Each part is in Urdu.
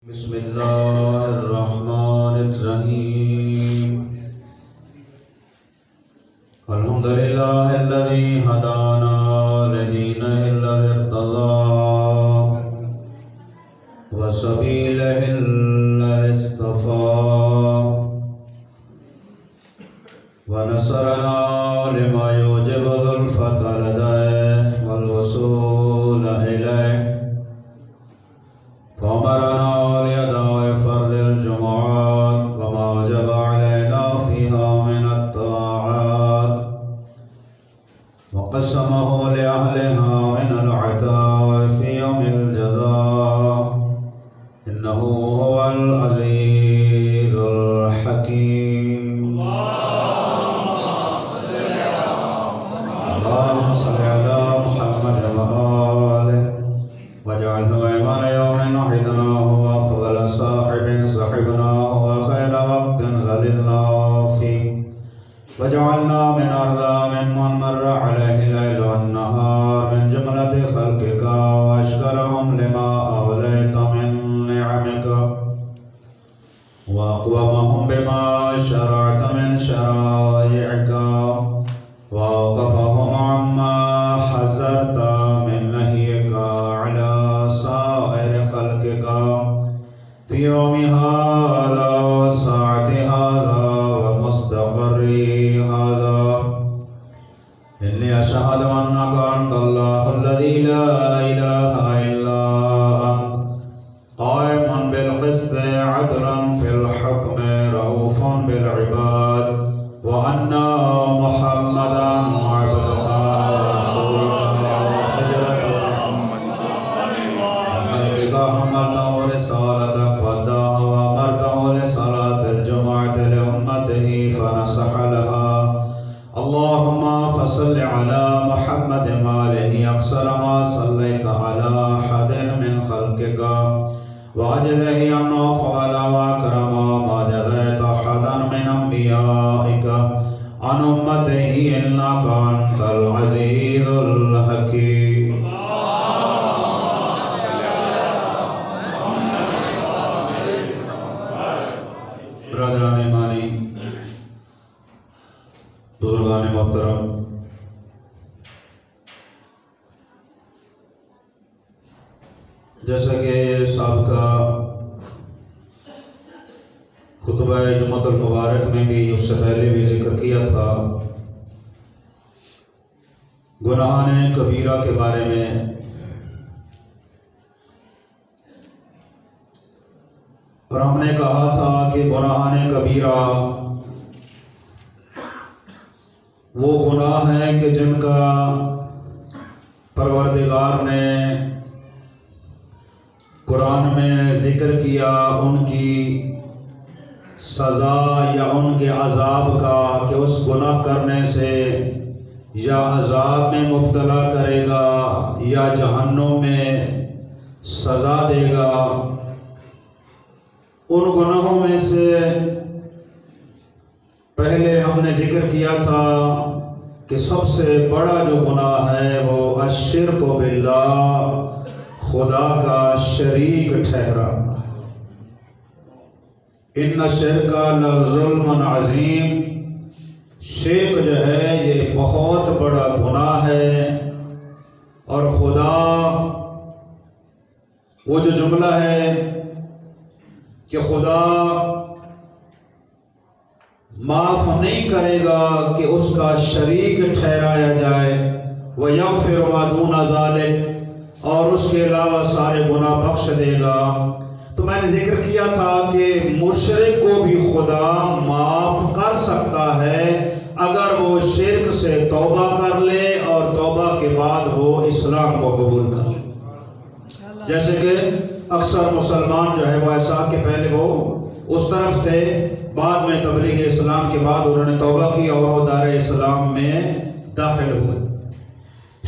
بسم الله الرحمن الرحيم الحمد لله الذي هدانا لدينه الذي ارتضى وسبيله الذي اصطفى ونصرنا لما يوجب ظلفة لديه والوصول إليه وأمرنا لأداء فرض الجمعات وما وجب علينا فيها من الطاعات وقسمه لأهلها من العطاء في يوم الجزاء إنه هو العزيز الحكيم. اللهم صل على محمد وآله واجعله أيمن يوم وحدناه وأفضل صاحب صحبناه وخير وقت ظللناه فيه وجعلنا من أرضى ممن مر عليه الليل والنهار من جملة خلقك وأشكرهم لما أوليت من نعمك وأقومهم بما شرعت من شرائعك وأوقفهم عما حذرت من نهيك على سائر خلقك في يوم هذا وساعة هذا ومستقر هذا. إني أشهد أنك أنت الله الذي لا إله إلا أنت قائم بالقسط عدلا في الحكم رؤوف بالعباد وأن محمدا عبدك ورسولك وخيرتك خلقك حملته رسالتك فاداها وأمرته لصلاة الجمعة لأمته فنصح لها. اللهم فصل على محمد وآله أكثر ما صليت على أحد من خلقك وأجزه أنه فضل وأكرم ما جزيت أحدا من أنبيائك عن أمته إنك أنت العزيز الحكيم. برادران ایمانی، بزرگان محترم، جیسا کہ سابقہ خطبہ جمعۃ المبارک میں بھی اس سے پہلے بھی ذکر کیا تھا، گناہان کبیرہ کے بارے میں. اور ہم نے کہا تھا کہ گناہان کبیرہ وہ گناہ ہیں کہ جن کا پروردگار نے قرآن میں ذکر کیا، ان کی سزا یا ان کے عذاب کا کہ اس گناہ کرنے سے یا عذاب میں مبتلا کرے گا یا جہنم میں سزا دے گا. ان گناہوں میں سے پہلے ہم نے ذکر کیا تھا کہ سب سے بڑا جو گناہ ہے وہ الشرک باللہ، خدا کا شریک ٹھہرانا. ان الشرک لظلم عظیم، شرک جو ہے یہ بہت بڑا گناہ ہے. اور خدا وہ جو جملہ ہے کہ خدا معاف نہیں کرے گا کہ اس کا شریک ٹھہرایا جائے. وَيَغْفِرُ مَا دُونَ ذَلِكَ، اور اس کے علاوہ سارے گناہ بخش دے گا. تو میں نے ذکر کیا تھا کہ مشرک کو بھی خدا معاف کر سکتا ہے اگر وہ شرک سے توبہ کر لے اور توبہ کے بعد وہ اسلام کو قبول کر لے. جیسے کہ اکثر مسلمان جو ہے وہ ایسا کہ پہلے وہ اس طرف تھے، بعد میں تبلیغ اسلام کے بعد انہوں نے توبہ کی اور وہ دار اسلام میں داخل ہوئے.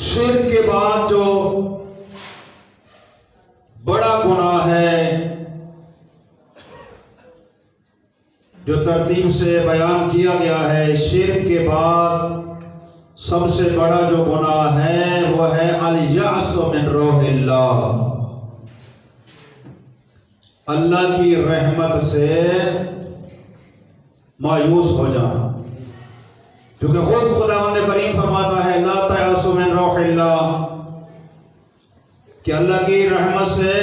شرک کے بعد جو بڑا گناہ ہے جو ترتیب سے بیان کیا گیا ہے، شرک کے بعد سب سے بڑا جو گناہ ہے وہ ہے الیأس من روح اللہ، اللہ کی رحمت سے مایوس ہو جانا، کیونکہ خود خداوند کریم فرماتا ہے لا تیأسوا من روح اللہ، کہ اللہ کی رحمت سے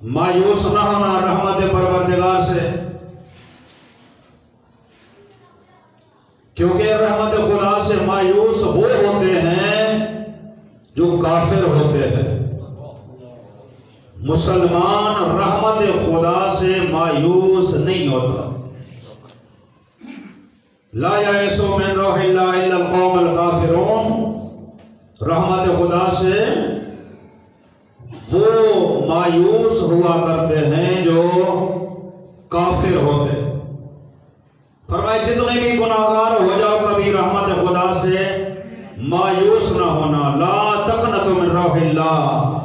مایوس نہ ہونا، رحمت پروردگار سے، کیونکہ رحمت خدا سے مایوس وہ ہوتے ہیں جو کافر ہوتے ہیں۔ مسلمان رحمت خدا سے مایوس نہیں ہوتا۔ لا یئس من روح اللہ الا القوم الکافرون، رحمت خدا سے وہ مایوس ہوا کرتے ہیں جو کافر ہوتے۔ فرمایا جتنے بھی گناہگار ہو جاؤ کبھی رحمت خدا سے مایوس نہ ہونا۔ لا تقنطوا من روح اللہ،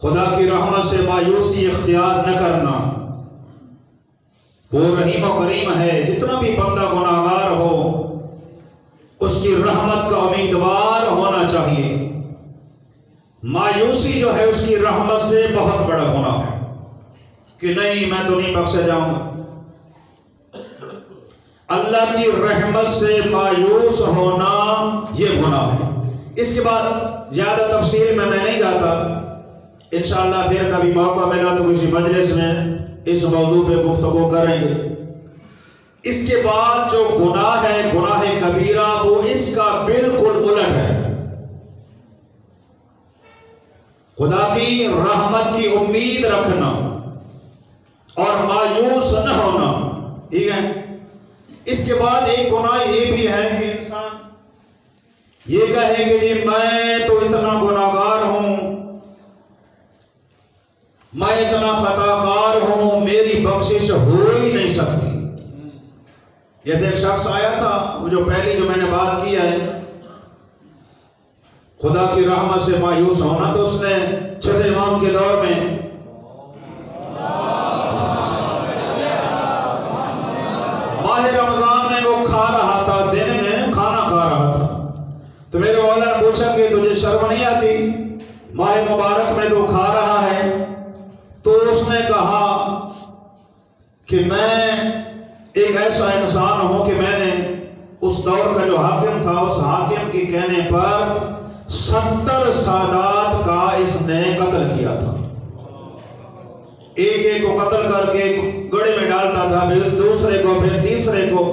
خدا کی رحمت سے مایوسی اختیار نہ کرنا۔ وہ رحیم و کریم ہے، جتنا بھی بندہ گناہگار ہو اس کی رحمت کا امیدوار ہونا چاہیے۔ مایوسی جو ہے اس کی رحمت سے بہت بڑا گناہ ہے، کہ نہیں میں تو نہیں بخشا جاؤں گا۔ اللہ کی رحمت سے مایوس ہونا یہ گناہ ہے۔ اس کے بعد زیادہ تفصیل میں نہیں جاتا، انشاءاللہ پھر کبھی موقع ملا تو کسی مجلس میں اس موضوع پہ گفتگو کریں گے۔ اس کے بعد جو گناہ ہے، گناہ کبیرہ، وہ اس کا بالکل الٹ ہے۔ خدا کی رحمت کی امید رکھنا اور مایوس نہ ہونا، ٹھیک ہے۔ اس کے بعد ایک گناہ یہ بھی ہے کہ انسان یہ کہے کہ جی میں تو اتنا گناہگار ہوں، میں اتنا خطا کار ہوں، میری بخشش ہو ہی نہیں سکتی۔ جیسے ایک شخص آیا تھا، وہ جو پہلی جو میں نے بات کی ہے خدا کی رحمت سے مایوس ہونا، تو اس نے چھٹے امام کے دور میں ماہ رمضان میں وہ کھا رہا تھا، دن میں کھانا کھا رہا تھا، تو میرے مولا نے پوچھا کہ تجھے شرم نہیں آتی، ماہ مبارک میں تو کھا رہا ہے؟ تو اس نے کہا کہ میں ایک ایسا انسان ہوں کہ میں نے اس دور کا جو حاکم تھا، اس حاکم کے کہنے پر 70 سادات کا اس نے قتل کیا تھا۔ ایک ایک کو قتل کر کے گڑے میں ڈالتا تھا، پھر دوسرے کو، پھر تیسرے کو۔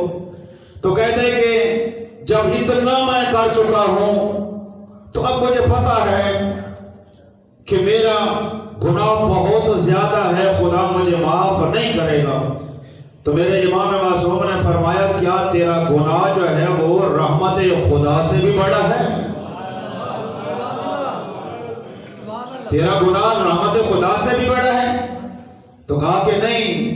تو کہتے کہ جب اتنا میں کر چکا ہوں تو اب مجھے پتا ہے کہ میرا گناہ بہت زیادہ ہے، خدا مجھے معاف نہیں کرے گا۔ تو میرے امام معصوم نے فرمایا کیا تیرا گناہ جو ہے وہ رحمت خدا سے بھی بڑا ہے؟ تیرا گناہ رحمت خدا سے بھی بڑا ہے؟ تو کہا کہ نہیں،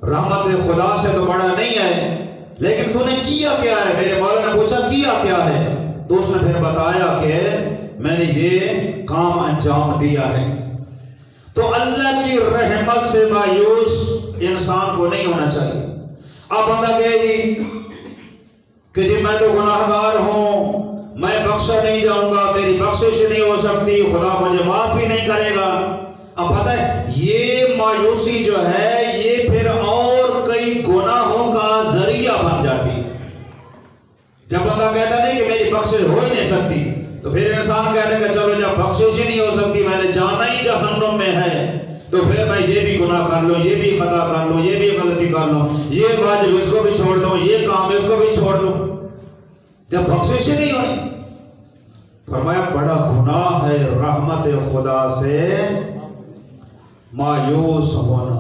رحمت خدا سے تو بڑا نہیں ہے، لیکن تو نے کیا کیا ہے؟ میرے مولا نے پوچھا کیا کیا ہے؟ تو اس نے پھر بتایا کہ میں نے یہ کام انجام دیا ہے۔ تو اللہ کی رحمت سے مایوس انسان کو نہیں ہونا چاہیے۔ اب بندہ کہے گی کہ جی میں تو گناہگار ہوں، میں بخشا نہیں جاؤں گا، میری بخشش نہیں ہو سکتی، خدا مجھے معاف ہی نہیں کرے گا۔ اب پتہ ہے یہ مایوسی جو ہے یہ پھر اور کئی گناہوں کا ذریعہ بن جاتی۔ جب بندہ کہتا نہیں کہ میری بخشش ہو ہی نہیں سکتی، تو پھر انسان کہتا ہے کہ چلو جب بخشش ہی نہیں ہو سکتی، میں نے جانا ہی جہنم میں ہے، تو پھر میں یہ بھی گناہ کر لوں، یہ بھی خطا کر لوں، یہ بھی غلطی کر لوں، یہ واجب اس کو بھی چھوڑ دوں، یہ کام اس کو بھی چھوڑ دوں، جب بخشش ہی نہیں ہوئی۔ فرمایا بڑا گناہ ہے رحمت خدا سے مایوس ہونا۔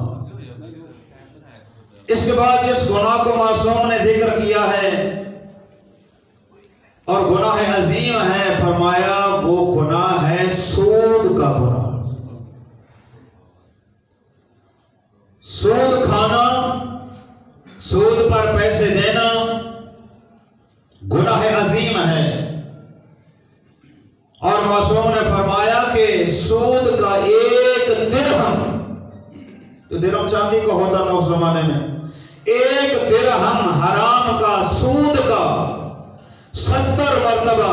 اس کے بعد جس گناہ کو معصوم نے ذکر کیا ہے اور گناہ عظیم ہے، فرمایا وہ گناہ ہے سود کا گناہ۔ سود کھانا، سود پر پیسے دینا گناہ عظیم ہے، اور معصوم نے فرمایا کہ سود کا ایک درہم، جو درہم چاندی کا ہوتا تھا اس زمانے میں، ایک درہم حرام کا، سود کا 70 مرتبہ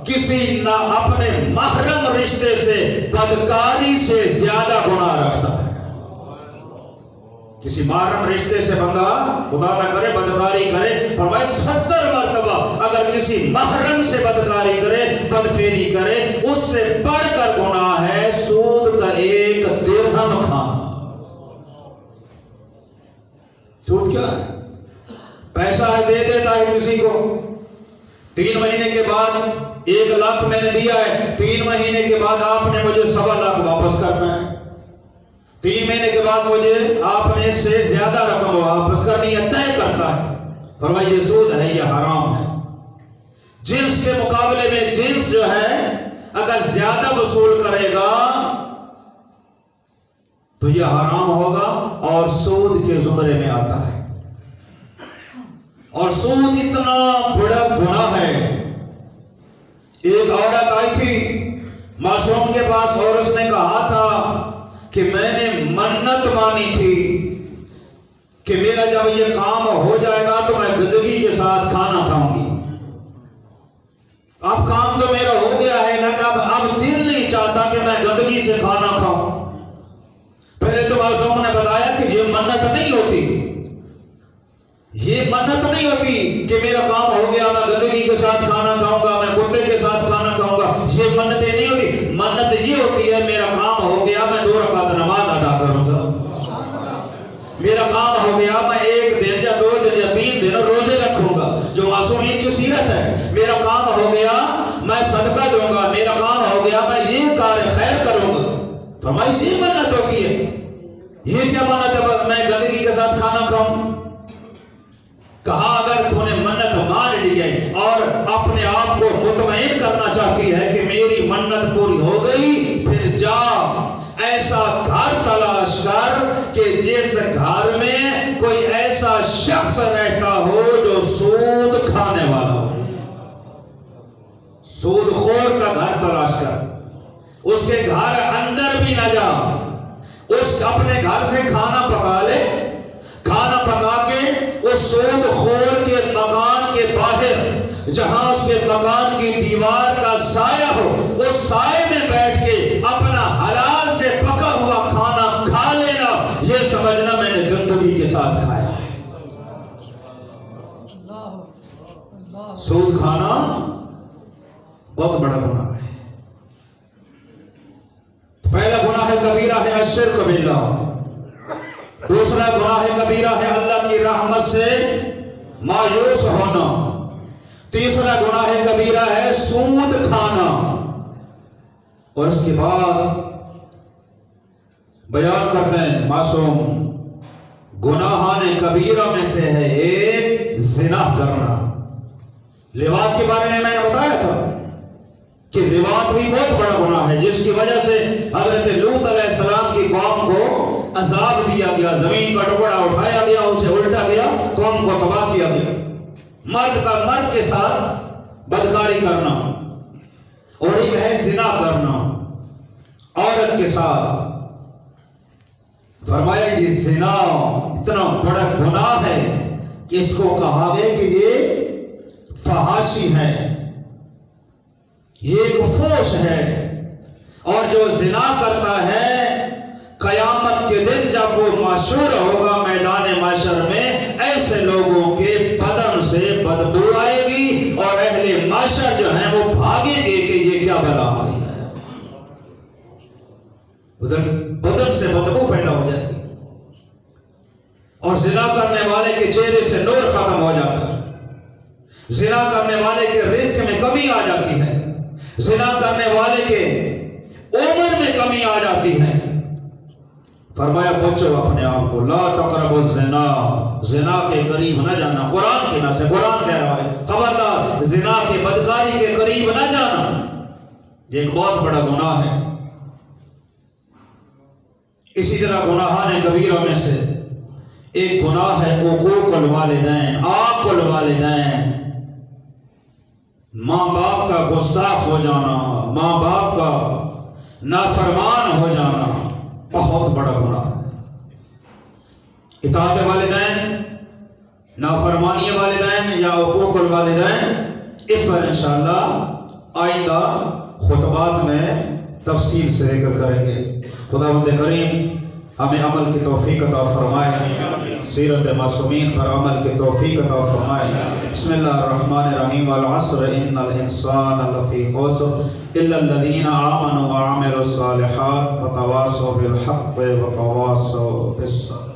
کسی نہ اپنے محرم رشتے سے بدکاری سے زیادہ گناہ رکھتا ہے. کسی محرم رشتے سے بندہ خدا نہ کرے بدکاری کرے، فرمائے 70 مرتبہ اگر کسی محرم سے بدکاری کرے، بدفعلی کرے، اس سے بڑھ کر گناہ ہے سود کا 1 درہم کھانا. سود کیا ہے؟ پیسہ ہے دے دیتا ہے کسی کو، 3 مہینے کے بعد 1 لاکھ میں نے دیا ہے، 3 مہینے کے بعد آپ نے مجھے 1.25 لاکھ واپس کرنا ہے، 3 مہینے کے بعد مجھے آپ نے اس سے زیادہ رقم واپس کرنی ہے، طے کرتا ہے. فرمایا یہ سود ہے، یہ حرام ہے. جنس کے مقابلے میں جنس جو ہے اگر زیادہ وصول کرے گا تو یہ حرام ہوگا اور سود کے زمرے میں آتا ہے. اور سود اتنا بڑا گناہ ہے. ایک عورت آئی تھی معصوم کے پاس اور اس نے کہا تھا کہ میں نے منت مانی تھی کہ میرا جب یہ کام ہو جائے گا تو میں گندگی کے ساتھ کھانا کھاؤں گی. اب کام تو میرا ہو گیا ہے لیکن اب دل نہیں چاہتا کہ میں گندگی سے کھانا کھاؤں. پہلے تو معصوم نے بتایا کہ یہ منت نہیں ہوتی، یہ منت نہیں ہوتی کہ میرا کام ہو گیا میں گندگی کے ساتھ کھانا کھاؤں گا، میں کتے کے ساتھ کھانا کھاؤں گا. یہ منتیں نہیں ہوتی. منت یہ ہوتی ہے میرا کام ہو گیا میں 2 رکعت نماز ادا کروں گا، میرا کام ہو گیا میں 1 دن یا 2 دن یا 3 دن روزے رکھوں گا جو معصومین کی سیرت ہے. میرا کام ہو گیا میں صدقہ دوں گا، میرا کام ہو گیا میں یہ کار خیر کروں گا. فرمایا یہ منت ہوتی ہے. یہ کیا منت ہے میں گندگی کے ساتھ کھانا کھاؤں؟ کہا اگر تو نے منت مان لی ہے اور اپنے آپ کو مطمئن کرنا چاہتی ہے کہ میری منت پوری ہو گئی، پھر جا ایسا گھر تلاش کر کہ جس گھر میں کوئی ایسا شخص رہتا ہو جو سود کھانے والا ہو. سود خور کا گھر تلاش کر، اس کے گھر اندر بھی نہ جا، اس اپنے گھر سے کھانا پکا لے، کھانا پکا کے اس سود خور کے مکان کے باہر جہاں اس کے مکان کی دیوار کا سایہ ہو، اس سائے میں بیٹھ کے اپنا حلال سے پکا ہوا کھانا کھا لینا، یہ سمجھنا میں نے گندگی کے ساتھ کھایا ہے. سود کھانا بہت بڑا گناہ ہے. پہلا گناہ کبیرہ ہے الشرک باللہ، دوسرا گناہ کبیرہ ہے اللہ کی رحمت سے مایوس ہونا، تیسرا گناہ کبیرہ ہے سود کھانا. اور اس کے بعد بیان کرتے ہیں معصوم گناہان کبیرہ میں سے ہے ایک زنا کرنا. لواط کے بارے میں نے بتایا تھا کہ لواط بھی بہت بڑا گناہ ہے جس کی وجہ سے حضرت لوط علیہ السلام کی قوم کو عذاب دیا گیا، زمین کا ٹکڑا اٹھایا گیا، اسے الٹا گیا، قوم کو تباہ کیا گیا. مرد کا مرد کے ساتھ بدکاری کرنا، اور ایک ہے زنا کرنا عورت کے ساتھ. فرمایا یہ زنا اتنا بڑا گناہ ہے کہ اس کو کہا گیا کہ یہ فحاشی ہے، یہ ایک فوش ہے. اور جو زنا کرتا ہے قیامت کے دن جب وہ محشور ہوگا میدان محشر میں، ایسے لوگوں کے بدن سے بدبو آئے گی اور اہل محشر جو ہیں وہ بھاگیں گے کہ یہ کیا بلا آئی ہے. بدن سے بدبو پیدا ہو جاتی اور زنا کرنے والے کے چہرے سے نور ختم ہو جاتا ہے. زنا کرنے والے کے رزق میں کمی آ جاتی ہے، زنا کرنے والے کے عمر میں کمی آ جاتی ہے. فرمایا بچو اپنے آپ کو، لا تقربوا الزنا، زنا کے قریب نہ جانا. قرآن کے نام سے قرآن کہہ رہا ہے خبردار زنا کے بدکاری کے قریب نہ جانا. یہ ایک بہت بڑا گناہ ہے. اسی طرح گناہان کبیرہ میں سے ایک گناہ ہے عقوق الوالدین، عاق الوالدین، ماں باپ کا گستاخ ہو جانا، ماں باپ کا نافرمان ہو جانا بہت بڑا گناہ ہے. اطاعت والدین، نافرمانی والدین یا عقوق الوالدین، اس پر انشاءاللہ آئندہ خطبات میں تفصیل سے ذکر کریں گے۔ خداوند کریم ہمیں عمل کی توفیق عطا فرمائے، سیرت معصومین پر عمل کی توفیق عطا فرمائے۔ بسم اللہ الرحمن الرحیم والعصر ان الانسان لفی خسر الا الذین آمنوا وعملوا الصالحات وتواصوا بالحق وتواصوا بالصبر۔